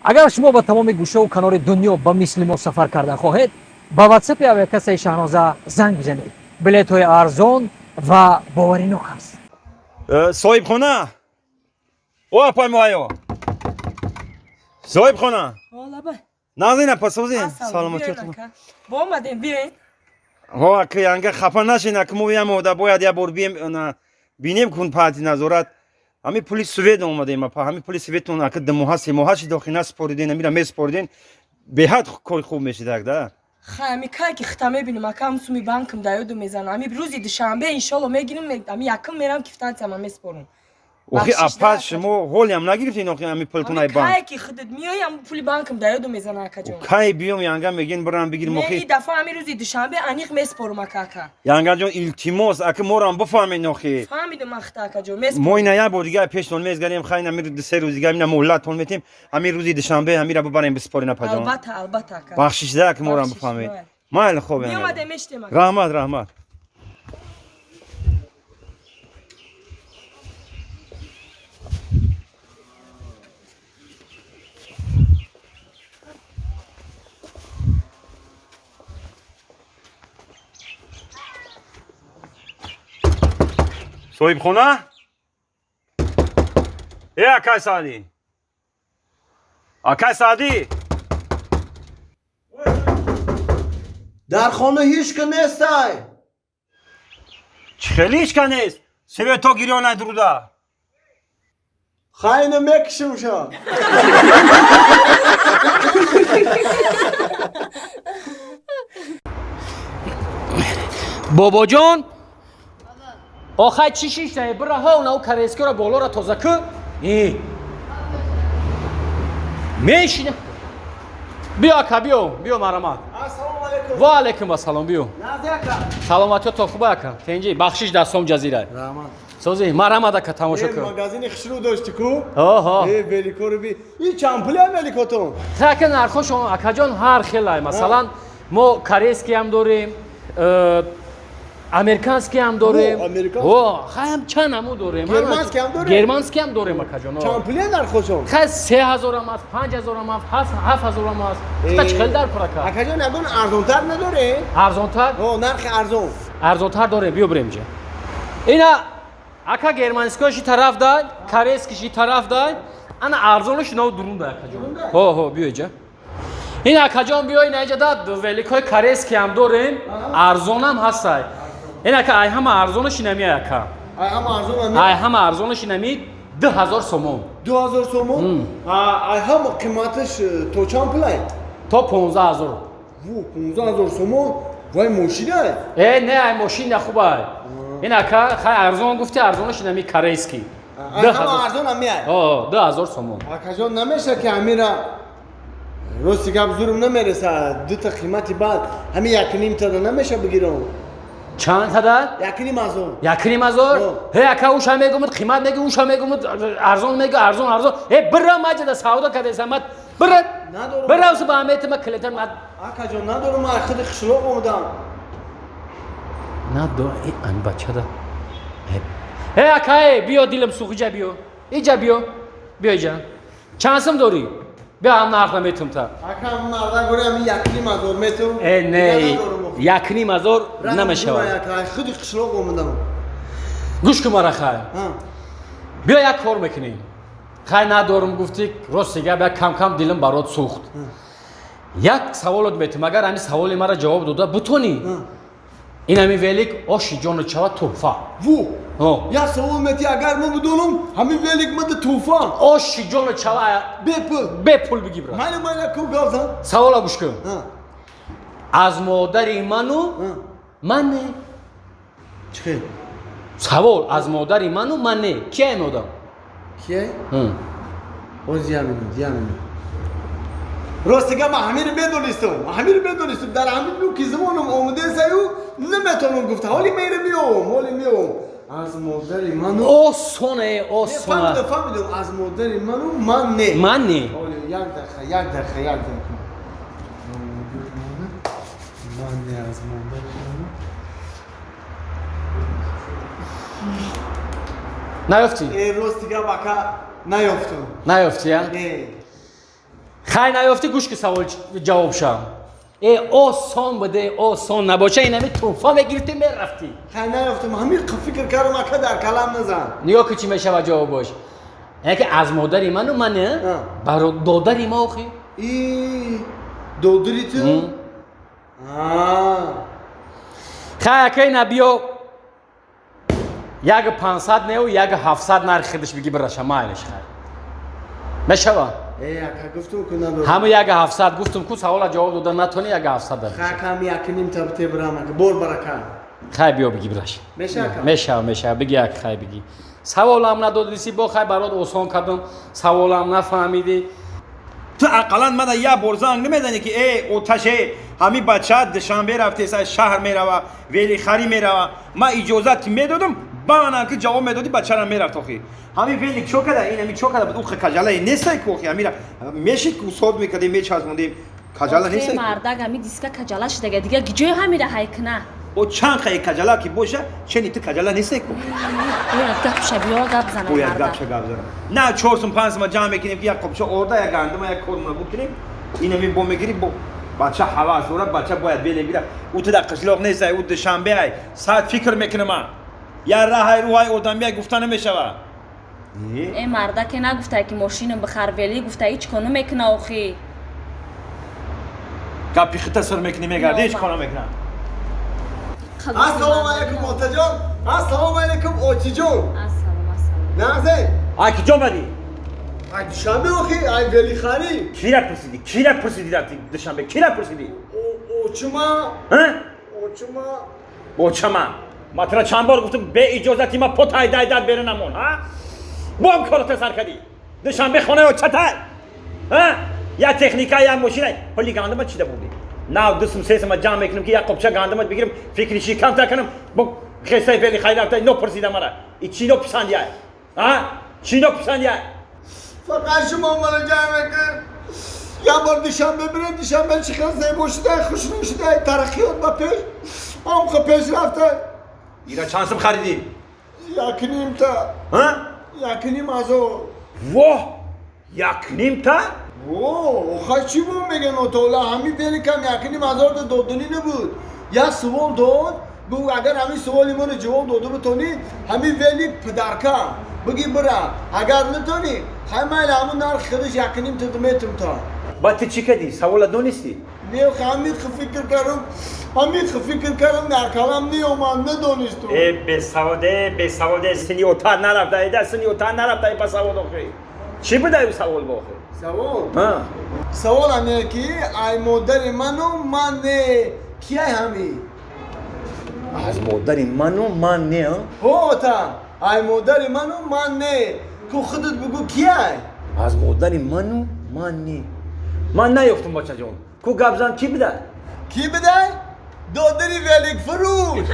اگر شما با تمام گوشه و کنار دنیا با مثل ما سفر کرده خواهید با واتساپ اویکاسه شاهنازه زنگ بزنید. بلیط های ارزان و باورینok است. صاحب خانه او اپای مایو صاحب خانه والا با نازنین پاسوزین سلامتیتون با اومدین بیاین ها که янга خفه نشین که ما هم اودا باید یه بار بیم بینیم کن پاتی نظارت همین پلیس سوئد اومدیم پا همین پلیس سوئد اون که دموهاش داخل سپوردین میرم میسپوردین به حد کار خوب میشه ده خامی کای که ختمه بینم اکام سومی بانکم دایو میزنم امی روزی دوشنبه ان شاء الله میگیرم امی یکم میرم کفتانم میسپورم اوخی اپاس شما هول هم نگرفتین اوخی همین پلتونای بانک کای که خودت میایم پول بانکم دایو میزنم اکجون کای بیام янга میگین برام بگیر می اوخی دفعه امی روزی دوشنبه انیق میسپورم اکاکا янга جون التیماس اگه مورم بفهمین اوخی فهمیدم اختا اکجون میسپورم ما اینا یه بار دیگه پیش تون میزگریم خاین امیر سه روز دیگه اینا مهلت تون میتیم همین روزی دوشنبه همین رو ببریم بسپارین پجان البته اکا بخشش ده که مورم بفهمید مال خوبه میومد میشتم رحمت صاحب خونه آکای سعدی در خانه هیچ که نیستای خیلی هیچ که نیست سوی تو گیریانه دروده خاینه میکشم شا بابا جان آخه چی شیش نه برا ها اونو کریسکی رو بالا را تازه که میشینه بیا که بیا مرامت السلام علیکم و علیکم السلام بیا نازیکا سلامتی تو خوبه که تنجی بخشش دستم جزیره رحمت سوزی مرامت که تماشا کن مغازین خشرو داشتی کو آها ولیکو رو بی این چامپلی هم ولیکو تو تاکه نرخوش اکا جان هر خیلی مثلا ما کریسکی هم داریم امریکانسکی هم داریم خیلی چند همو داریم گرمانسکی هم داریم گرمانسکی هم داریم اکا جان چامپلی در خوشم خیلی 3000 هم هست 5000 هم هست 7000 هم هست تا چخل در پرکا اکا جان ندون ارزونتر نداره ارزانتر نرخ ارزون ارزانتر داره بیا بریم جا اینا اکا گرمانسکیش طرف داد کریسکیش طرف داد انا ارزانش نو درون داد اکا جان ها بیا جا این اکا جان بیا این اینجا داد ولیکای کریسکی هم داریم ارزان هم هستای این اکا ای هم ارزانش نمی اکا ای هم ارزانش نمی 2000 سومون 2000 سومون ای هم قیمتش تو چامپلی تا 15000 وو 15000 سومون وای ماشینه نه ای ماشین خوبه این اکا خیلی ارزان گفتی ارزانش نمی کریسکی هم ارزون هم میاد 2000 سومون اکا جان نمیشه که امیرا راستی گپ زورم نمیرسه دو تا قیمتی بعد همین یکنیم تا نمیشه بگیرم چند تا داد؟ یکنیم ازون یکنیم هزار؟ هی اکا اوش هم میگمد قیمت میگه اوش هم میگمد ارزان میگه ارزان هی برا ماجد سعودا کده سمت برا برا واسه با امیت ما کلیتر مد اکا جان ندارم ما خود خشلوق اومدم ندارم این ان بچه ده هی اکا بیا دیلم سوخی جا بیا اینجا بیا اینجا چند سم داری؟ بیا هم نرخ نمیتم تا اکا هم مردن گوری همین یکنیم ازور میتم نه یکنیم هزار نمیشه خود خشلوق اومدم گوش که مرا خواهی بیا یک کار میکنیم خیلی ندارم گفتی راستیگه بیا کم کم دیلم برات سوخت یک سوالت میتونم اگر همین سوالی مرا جواب داده بتونی این همین ولیک آشی جان چوا توفا وو یا سوال میتی اگر من بدونم همین ولیک مده توفا آشی جان چوا به پول بگی برا من کو گفتم سوالا گوش کن از مادر منو منه چه سوال از مادر منو منه کیه مادر کیه اوز یامین راستیگه من همین بدونستم در همین نو که زمانم اومده سایو نمیتونم گفت حالی میرم از مادر منو آسانه فهمیدم از مادر منو منه منه یک دقیقه منه از مادر منو نیفتی؟ راستیگه بکا نیفتم نیفتی ها؟ خیلی نیافتی گوش که سوال جواب شم ای آسان بده آسان نباشه این همه توفا میگرفتی میرفتی خیلی نیفتم همین فکر کردم اکا در کلام نزن نیا که چی میشه و جواب باش اینه که از مادری من و منه برای دادری ما آخی ای دودری تو خیلی که نبیو یک 500 نه و یک 700 نرخیدش بگی برشم مایلش خیلی میشه با ای اکا گفتم که ندارم همه یک 700 گفتم که سوال جواب دادن نتونی یک 700 داد خیلی کمی یکنیم تبته برام اکا بور برکن خیلی بیا بگی برش میشه اکا میشه بگی یک خیلی بگی سوالم ندادیسی با خیلی برات آسان کردم سوالم نفهمیدی تو اقلا من یه برزنگ نمیدانی که ای اوتشه همین بچه دشنبه رفته سر شهر میروه ولی خری میروه من اجازت میدادم با من که جواب میدادی بچه را میرفت آخی همین ولی چو کده این همین چو کده بود او خجاله نیست که آخی همین میشید که صحبت میکردیم میچسبوندیم خجاله نیست مردگ همی دیسکا کجاله شده دیگه گیجه همی ده هایکنه او چند خیلی خجاله که باشه چنین تو خجاله نیست که باید گپ شبیه گپ زنه باید مردگ گپ شه گپ زنه نه 4 5 ما جمع میکنیم که یک قبچه ارده یک گندم یک کورمونه بکنیم این همین بو میگیریم با بچه حواس داره بچه باید ولی بیره او تو در قشلاق نیست او دوشنبه ای ساعت فکر میکنه من یا راه روهای آدمی گفتن نمیشه این مردگ که نگفته که ماشین بخر ولی گفته هیچ کنو میکنه آخی گپی خیلی سر میکنی میگرده هیچ کنم میکنم السلام علیکم موتا جان السلام علیکم اوچی جان السلام نه آی که جا مدی ای دوشنبه آخی ای ولی خری کی را پرسیدی رفتی دوشنبه کی را پرسیدی اوچما ها اوچما با چما ما ترا چند بار گفتم به اجازتی ما پت های داد بره نمون ها با هم کارت سر کردی دوشنبه خونه و چتر ها یا تکنیکا یا ماشین پلی گاندم چی بودی نه دوستم سه ما جام میکنم که یا قبچه گاندم بگیرم فکرشی کم تا کنم با خیسای ولی خیر رفته نو پرسیدم مرا این چی نو پسند یا ها چی نو پسند یا فقط شما منو جمع کن یا بار دوشنبه بریم دوشنبه چقدر زیبا شده خوشنو شده ترقیات با پیش هم خب پیش رفته ایرا چانسم خریدی یکنیم تا ها یکنیم از او واه یک نیم تا اوه خواهی چی بود میگن اوتولا همین ولی کم یکنیم از او دادنی نبود یک سوال داد بگو اگر همین سوالی من جواب داده بتونی همین ولی پدرکا بگی برا اگر نتونی همین همون نرخ خودش یکنیم تا دمیتم تا با تو چی کردی سوال دونستی نیو همین فکر کردم در کلام نیومد ندونستم به سواده سنی اوتار نرفته ایده سنی اوتار نرفته ای پس سوال آخری چی بوده او سوال با آخری؟ سوال همه که ای مادر منو من کیه همی؟ از مادر منو من نه هو تا ای مادر منو من که خودت بگو کیه؟ از مادر منو من نه من نیفتم بچه جان کو گبزن کی بده؟ کی بده؟ دادری ولیک فروش